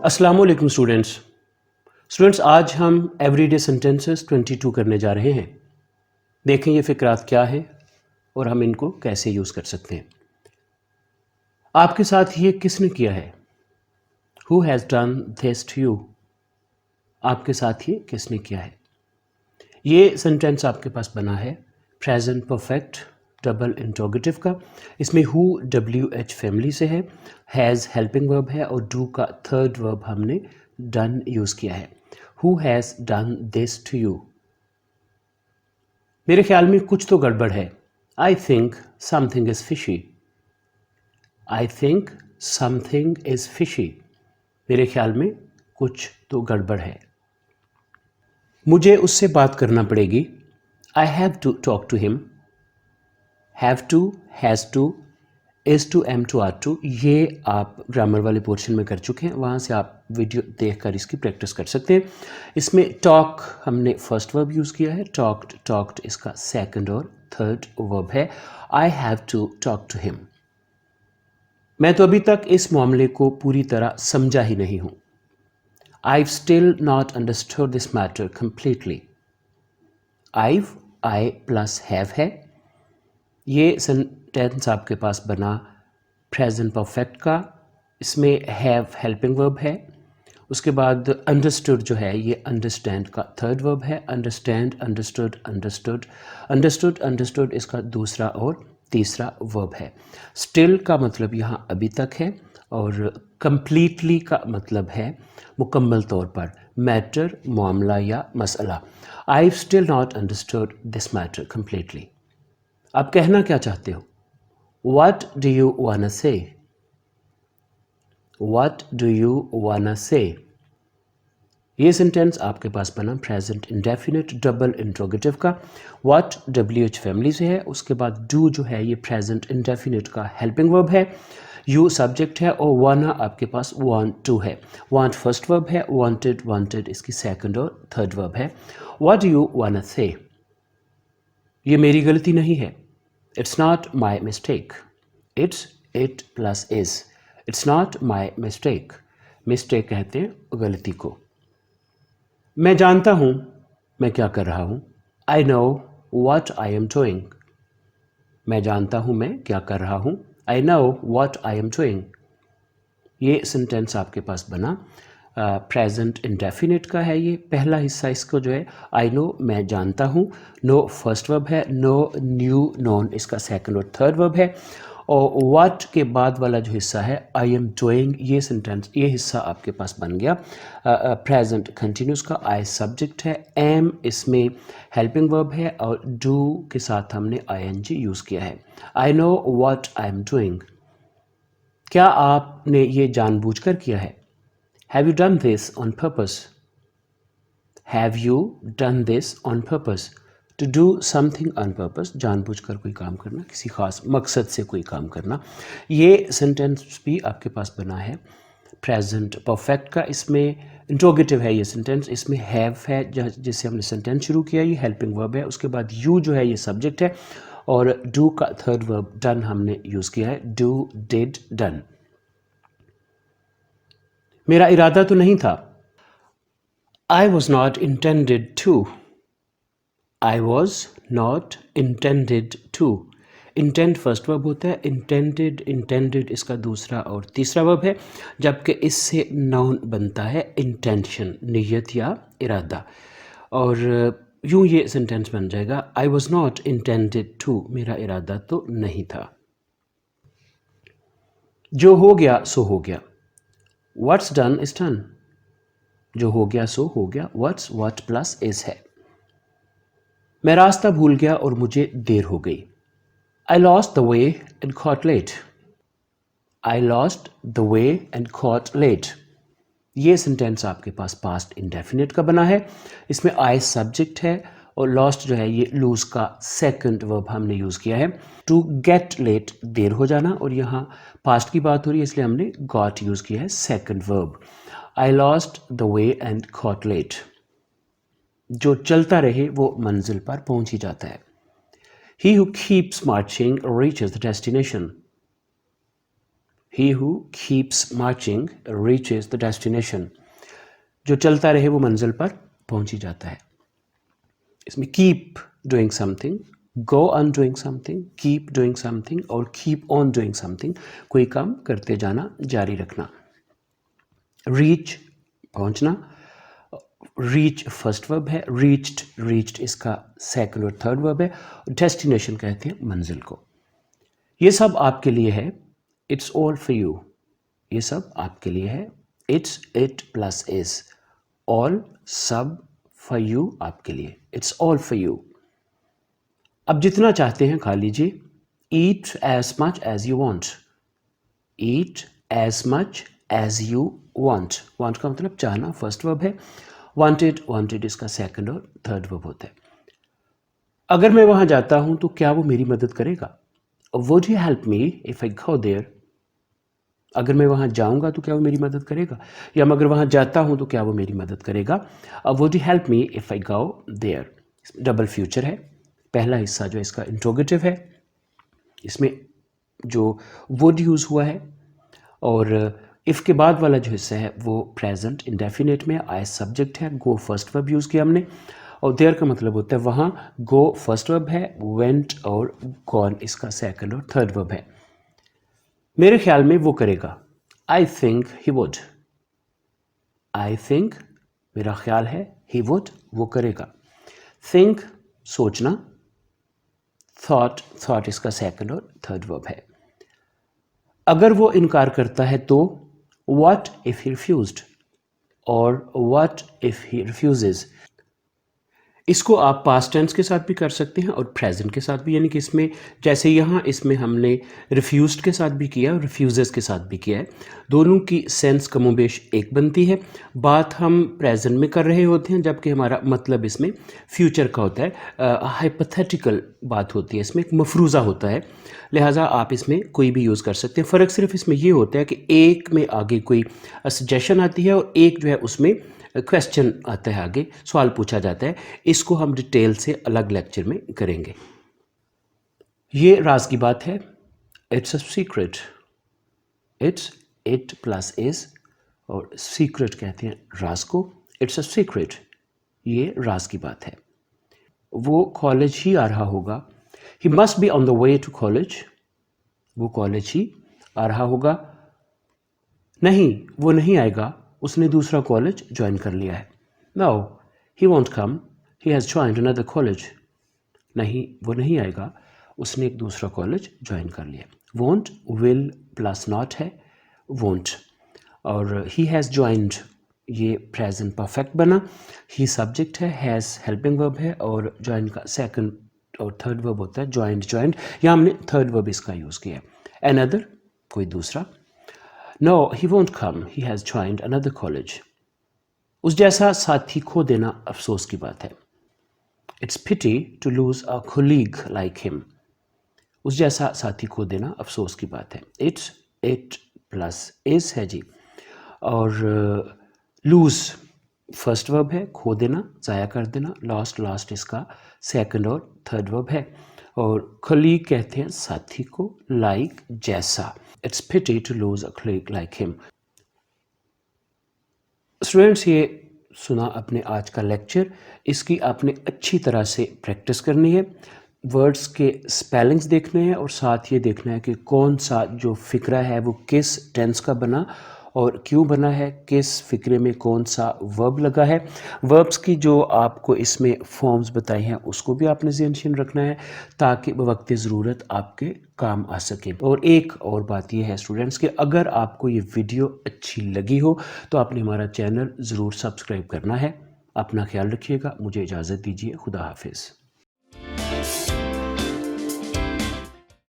अस्सलाम वालेकुम स्टूडेंट्स आज हम एवरीडे सेंटेंसेस 22 करने जा रहे हैं। देखें ये फ़िक्रात क्या है और हम इनको कैसे यूज़ कर सकते हैं। आपके साथ ये किसने किया है? Who has done this to you? आपके साथ ये किसने किया है? ये सेंटेंस आपके पास बना है प्रेजेंट परफेक्ट डबल इंट्रोगेटिव का। इसमें हु WH फैमिली से है, हैज़ हेल्पिंग वर्ब है और डू का थर्ड वर्ब हमने डन यूज़ किया है। Who has done this to you? मेरे ख्याल में कुछ तो गड़बड़ है। I think something is fishy. I think something is fishy. मेरे ख्याल में कुछ तो गड़बड़ है। मुझे उससे बात करना पड़ेगी। I have to talk to him. Have to, has to, is to, am to, are to, ये आप ग्रामर वाले पोर्शन में कर चुके हैं। वहाँ से आप वीडियो देखकर इसकी प्रैक्टिस कर सकते हैं। इसमें टॉक हमने फर्स्ट वर्ब यूज़ किया है, टॉक्ड, टॉक्ड इसका सेकंड और थर्ड वर्ब है। I have to talk to him. मैं तो अभी तक इस मामले को पूरी तरह समझा ही नहीं हूँ। I've still not understood this matter completely. I've, I plus have है। ये सेंटेंस आपके पास बना प्रेजेंट परफेक्ट का। इसमें have हेल्पिंग वर्ब है। उसके बाद अंडरस्टूड जो है ये अंडरस्टैंड का थर्ड वर्ब है। Understand, understood, understood, understood, understood इसका दूसरा और तीसरा वर्ब है। स्टिल का मतलब यहाँ अभी तक है और कंप्लीटली का मतलब है मुकम्मल तौर पर, मैटर मामला या मसला। I still not understood this matter completely. आप कहना क्या चाहते हो? व्हाट डू यू वाना से? व्हाट डू यू वाना से? ये सेंटेंस आपके पास बना प्रेजेंट इंडेफिनिट डबल इंट्रोगेटिव का। व्हाट WH फैमिली से है। उसके बाद डू जो है ये प्रेजेंट इंडेफिनिट का हेल्पिंग वर्ब है। यू सब्जेक्ट है और वाना आपके पास वांट टू है। वांट फर्स्ट वर्ब है, वांटेड, वांटेड इसकी सेकंड और थर्ड वर्ब है। व्हाट डू यू वाना से? ये मेरी गलती नहीं है। It's not my mistake. It's, it plus is. It's not my mistake. Mistake कहते हैं गलती को। मैं जानता हूँ मैं क्या कर रहा हूँ। I know what I am doing. मैं जानता हूँ मैं क्या कर रहा हूँ। I know what I am doing. ये सेंटेंस आपके पास बना प्रेजेंट इंडेफिनिट का है। ये पहला हिस्सा इसको जो है आई नो मैं जानता हूँ, नो फर्स्ट वर्ब है, नो न्यू नोन इसका सेकंड और थर्ड वर्ब है और व्हाट के बाद वाला जो हिस्सा है आई एम डूइंग, ये सेंटेंस ये हिस्सा आपके पास बन गया प्रेजेंट कंटिन्यूस का। आई सब्जेक्ट है, एम इसमें हेल्पिंग वर्ब है और डू के साथ हमने ING यूज़ किया है। I know what I am doing. क्या आपने ये जानबूझकर किया है? Have you done this on purpose? Have you done this on purpose? To do something on purpose, जानबूझकर कोई काम करना, किसी खास मकसद से कोई काम करना। ये सेंटेंस भी आपके पास बना है प्रेजेंट परफेक्ट का। इसमें इंट्रोगेटिव है ये सेंटेंस। इसमें हैव है जिससे हमने सेंटेंस शुरू किया, ये हेल्पिंग वर्ब है। उसके बाद यू जो है ये सब्जेक्ट है और डू का थर्ड वर्ब डन हमने यूज़ किया है, डू, डिड, डन। मेरा इरादा तो नहीं था। I was not intended to. I was not intended to. Intend first verb होता है, इंटेंडेड, इंटेंडेड इसका दूसरा और तीसरा वर्ब है, जबकि इससे नाउन बनता है इंटेंशन, नीयत या इरादा। और यूँ ये सेंटेंस बन जाएगा I was not intended to, मेरा इरादा तो नहीं था। जो हो गया सो हो गया। What's done is done. जो हो गया सो हो गया। व्हाट्स, व्हाट प्लस इज है। मैं रास्ता भूल गया और मुझे देर हो गई। I lost the way and caught late. I lost the way and caught late. ये सेंटेंस आपके पास पास्ट इंडेफिनिट का बना है। इसमें आई सब्जेक्ट है और लॉस्ट जो है ये लूज का सेकंड वर्ब हमने यूज़ किया है। टू गेट लेट देर हो जाना, और यहाँ पास्ट की बात हो रही है इसलिए हमने गॉट यूज़ किया है second verb. I lost the way and caught late. जो चलता रहे वो मंजिल पर पहुंच ही जाता है। He who keeps marching reaches the destination. He who keeps marching reaches the destination. जो चलता रहे वो मंजिल पर पहुंच ही जाता है। इसमें keep doing something, go on doing something, keep doing something और कीप ऑन डूइंग समथिंग, कोई काम करते जाना, जारी रखना। रीच पहुंचना, रीच फर्स्ट वर्ब है, रीच्ड इसका सेकंड और थर्ड वर्ब है, डेस्टिनेशन कहते हैं मंजिल को। ये सब आपके लिए है, इट्स ऑल फॉर यू। ये सब आपके लिए है, it's it plus is, all सब, फॉर यू आपके लिए, इट्स ऑल फॉर यू। अब जितना चाहते हैं खा लीजिए। Eat as much as you want, eat as much as you want, want का मतलब चाहना, फर्स्ट वर्ब है। वांटेड इसका सेकंड और थर्ड वर्ब होता है। अगर मैं वहां जाता हूं तो क्या वो मेरी मदद करेगा? Would he help me if I go there? अगर मैं वहां जाऊंगा तो क्या वो मेरी मदद करेगा? या मैं अगर वहां जाता हूं तो क्या वो मेरी मदद करेगा? Would he help me if I go there. Double future है। पहला हिस्सा जो इसका इंट्रोगेटिव है, इसमें जो वुड यूज हुआ है, और इफ़ के बाद वाला जो हिस्सा है वो प्रेजेंट इंडेफिनेट में, आई सब्जेक्ट है, गो फर्स्ट वर्ब यूज़ किया हमने, और देयर का मतलब होता है वहाँ गो फर्स्ट वर्ब है, वेंट और गॉन इसका सेकंड और थर्ड वर्ब है। मेरे ख्याल में वो करेगा, I think he would. I think मेरा ख्याल है, ही वुड वो करेगा। थिंक सोचना, थॉट इसका सेकंड और थर्ड वर्ब है। अगर वो इनकार करता है तो what if he refused और what if he refuses। इसको आप पास्ट टेंस के साथ भी कर सकते हैं और प्रेजेंट के साथ भी, यानी कि इसमें जैसे यहाँ इसमें हमने रिफ्यूज्ड के साथ भी किया और रिफ्यूजेस के साथ भी किया है, दोनों की सेंस कमोबेश एक बनती है। बात हम प्रेजेंट में कर रहे होते हैं जबकि हमारा मतलब इसमें फ्यूचर का होता है, हाइपोथेटिकल बात होती है, इसमें एक मफरूज़ा होता है, लिहाजा आप इसमें कोई भी यूज़ कर सकते हैं। फ़र्क सिर्फ इसमें ये होता है कि एक में आगे कोई सजेशन आती है और एक जो है उसमें क्वेश्चन आता है, आगे सवाल पूछा जाता है। इसको हम डिटेल से अलग लेक्चर में करेंगे। ये राज की बात है, it's a secret, it's it plus is और सीक्रेट कहते हैं राज को, इट्स अ सीक्रेट, ये राज की बात है। वो कॉलेज ही आ रहा होगा, he must be on the way to college, वो कॉलेज ही आ रहा होगा। नहीं, वो नहीं आएगा, उसने दूसरा कॉलेज ज्वाइन कर लिया है। No he won't come, he has joined another college. नहीं, वो नहीं आएगा, उसने एक दूसरा कॉलेज ज्वाइन कर लिया। वॉन्ट विल प्लस नॉट है, वॉन्ट, और ही हैज़ ज्वाइंड ये प्रेजेंट परफेक्ट बना। ही सब्जेक्ट है, हैज़ हेल्पिंग वर्ब है और ज्वाइन का सेकंड और थर्ड वर्ब होता है ज्वाइंड। यहाँ हमने थर्ड वर्ब इसका यूज़ किया है। अनदर कोई दूसरा। No, he won't come. He has joined another college. उस जैसा साथी खो देना अफसोस की बात है। It's pity to lose a colleague like him. उस जैसा साथी खो देना अफसोस की बात है। It's it plus is है जी, और lose फर्स्ट वर्ब है, खो देना, ज़ाया कर देना, लास्ट इसका सेकंड और थर्ड वर्ब है, और colleague कहते हैं साथी को, like जैसा। It's pity to lose a colleague like him. Students, ये सुना अपने आज का लेक्चर, इसकी आपने अच्छी तरह से प्रैक्टिस करनी है। वर्ड्स के स्पेलिंग्स देखने हैं और साथ ये देखना है कि कौन सा जो फ़िक्रा है वो किस टेंस का बना और क्यों बना है, किस फ़िक्रे में कौन सा वर्ब लगा है। वर्ब्स की जो आपको इसमें फॉर्म्स बताई हैं उसको भी आपने ज़हन रखना है ताकि बवक्त ज़रूरत आपके काम आ सके। और एक और बात यह है स्टूडेंट्स कि अगर आपको ये वीडियो अच्छी लगी हो तो आपने हमारा चैनल ज़रूर सब्सक्राइब करना है। अपना ख्याल रखिएगा, मुझे इजाज़त दीजिए, खुदा हाफिज़।